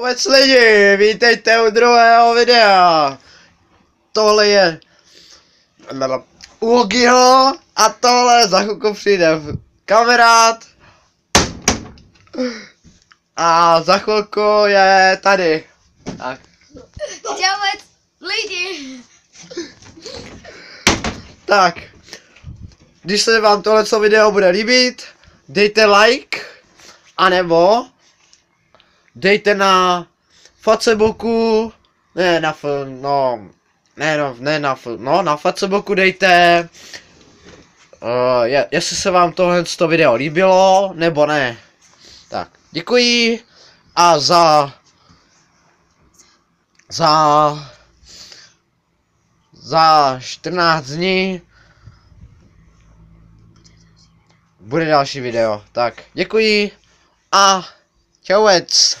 Čau lidi, vítejte u druhého videa. Tohle je Logiho a tohle za chvilku přijde kamarád. A za chvilku je tady. Tak. Čau lidi. Tak. Když se vám tohleto video bude líbit, dejte like, anebo dejte na Facebooku, na Facebooku dejte, jestli se vám tohle video líbilo, nebo ne. Tak, děkuji a za 14 dní bude další video. Tak, děkuji a čauec.